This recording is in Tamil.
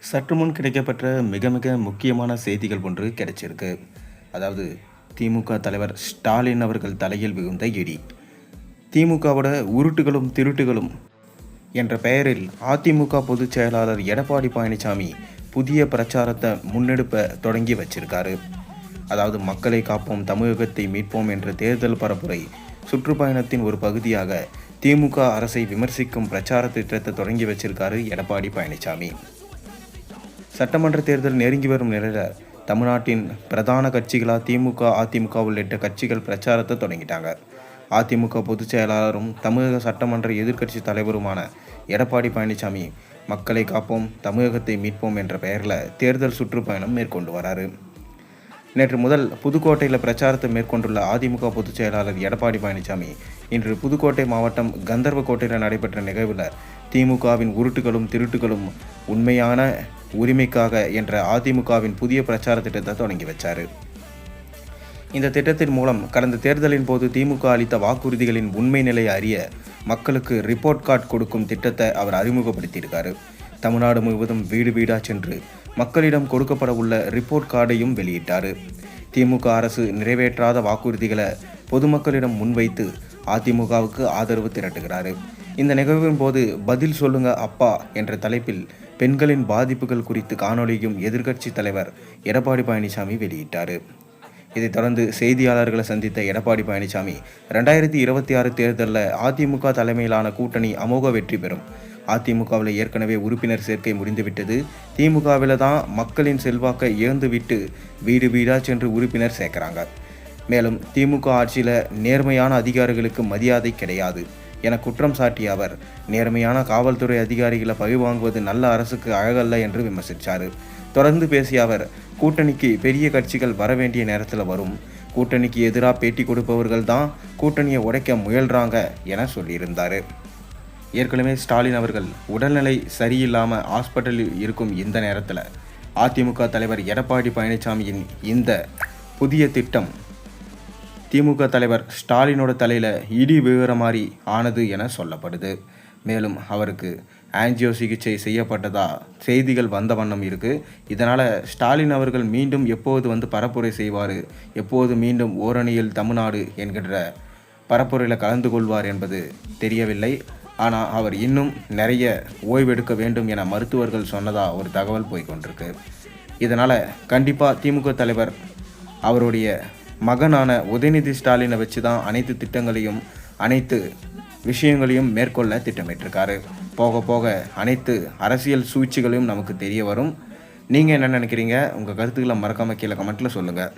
சற்று முன் கிடைக்கப்பெற்ற மிக மிக முக்கியமான செய்திகள் ஒன்று கிடைச்சிருக்கு. அதாவது திமுக தலைவர் ஸ்டாலின் அவர்கள் தலையில் விழுந்த இடி. திமுகவோட உருட்டுகளும் திருட்டுகளும் என்ற பெயரில் அதிமுக பொதுச் செயலாளர் எடப்பாடி பழனிசாமி புதிய பிரச்சாரத்தை முன்னெடுப்ப தொடங்கி வச்சிருக்காரு. அதாவது மக்களை காப்போம், தமிழகத்தை மீட்போம் என்ற தேர்தல் பரப்புரை சுற்றுப்பயணத்தின் ஒரு பகுதியாக திமுக அரசை விமர்சிக்கும் பிரச்சார திட்டத்தை தொடங்கி வச்சிருக்காரு எடப்பாடி பழனிசாமி. சட்டமன்ற தேர்தல் நெருங்கி வரும் நிலையில் தமிழ்நாட்டின் பிரதான கட்சிகளாக திமுக, அதிமுக உள்ளிட்ட கட்சிகள் பிரச்சாரத்தை தொடங்கிட்டாங்க. அதிமுக பொதுச் செயலாளரும் தமிழக சட்டமன்ற எதிர்க்கட்சி தலைவருமான எடப்பாடி பழனிசாமி மக்களை காப்போம், தமிழகத்தை மீட்போம் என்ற பெயரில் தேர்தல் சுற்றுப்பயணம் மேற்கொண்டு வராரு. நேற்று முதல் புதுக்கோட்டையில் பிரச்சாரத்தை மேற்கொண்டுள்ள அதிமுக பொதுச் செயலாளர் எடப்பாடி பழனிசாமி இன்று புதுக்கோட்டை மாவட்டம் கந்தர்வக்கோட்டையில் நடைபெற்ற நிகழ்வில் திமுகவின் உருட்டுகளும் திருட்டுகளும் உண்மையான உரிமைக்காக என்ற அதிமுகவின் புதிய பிரச்சார திட்டத்தை தொடங்கி வச்சார். இந்த திட்டத்தின் மூலம் கடந்த தேர்தலின் போது திமுக அளித்த வாக்குறுதிகளின் உண்மை நிலையை அறிய மக்களுக்கு ரிப்போர்ட் கார்டு கொடுக்கும் திட்டத்தை அவர் அறிமுகப்படுத்தியிருக்காரு. தமிழ்நாடு முழுவதும் வீடு வீடாக சென்று மக்களிடம் கொடுக்கப்பட உள்ள ரிப்போர்ட் கார்டையும் வெளியிட்டார். திமுக அரசு நிறைவேற்றாத வாக்குறுதிகளை பொதுமக்களிடம் முன்வைத்து அதிமுகவுக்கு ஆதரவு திரட்டுகிறார். இந்த நிகழ்வின் போது பதில் சொல்லுங்க அப்பா என்ற தலைப்பில் பெண்களின் பாதிப்புகள் குறித்து காணொலியும் எதிர்க்கட்சி தலைவர் எடப்பாடி பழனிசாமி வெளியிட்டார். இதைத் தொடர்ந்து செய்தியாளர்களை சந்தித்த எடப்பாடி பழனிசாமி 2026 தேர்தலில் அதிமுக தலைமையிலான கூட்டணி அமோக வெற்றி பெறும். அதிமுகவில் ஏற்கனவே உறுப்பினர் சேர்க்கை முடிந்துவிட்டது. திமுகவில் தான் மக்களின் செல்வாக்கை இழந்துவிட்டு வீடு வீடாக சென்று உறுப்பினர் சேர்க்கிறாங்க. மேலும் திமுக ஆட்சியில் நேர்மையான அதிகாரிகளுக்கு மரியாதை கிடையாது என குற்றம் சாட்டிய அவர் நேர்மையான காவல்துறை அதிகாரிகளை பழிவாங்குவது நல்ல அரசுக்கு அழகல்ல என்று விமர்சித்தார். தொடர்ந்து பேசிய அவர் கூட்டணிக்கு பெரிய கட்சிகள் வர வேண்டிய நேரத்தில் வரும், கூட்டணிக்கு எதிராக பேட்டி கொடுப்பவர்கள் தான் கூட்டணியை உடைக்க முயல்றாங்க என சொல்லியிருந்தார். ஏற்கனவே ஸ்டாலின் அவர்கள் உடல்நிலை சரியில்லாமல் ஹாஸ்பிட்டலில் இருக்கும் இந்த நேரத்தில் அதிமுக தலைவர் எடப்பாடி பழனிசாமியின் இந்த புதிய திட்டம் திமுக தலைவர் ஸ்டாலினோட தலையில் இடி விழுகிற மாதிரி ஆனது என சொல்லப்படுது. மேலும் அவருக்கு ஆன்ஜியோ சிகிச்சை செய்யப்பட்டதா செய்திகள் வந்த வண்ணம் இருக்குது. இதனால் ஸ்டாலின் அவர்கள் மீண்டும் எப்போது வந்து பரப்புரை செய்வார், எப்போது மீண்டும் ஓரணியில் தமிழ்நாடு என்கின்ற பரப்புரையில் கலந்து கொள்வார் என்பது தெரியவில்லை. ஆனால் அவர் இன்னும் நிறைய ஓய்வெடுக்க வேண்டும் என மருத்துவர்கள் சொன்னதாக ஒரு தகவல் போய்கொண்டிருக்கு. இதனால் கண்டிப்பாக திமுக தலைவர் அவருடைய மகனான உதயநிதி ஸ்டாலினை வச்சு தான் அனைத்து திட்டங்களையும் அனைத்து விஷயங்களையும் மேற்கொள்ள திட்டமிட்டிருக்காரு. போக போக அனைத்து அரசியல் சூழ்ச்சிகளையும் நமக்கு தெரிய வரும். நீங்கள் என்ன நினைக்கிறீங்க? உங்கள் கருத்துக்களை மறக்காமல் கீழே கமெண்ட்டில் சொல்லுங்கள்.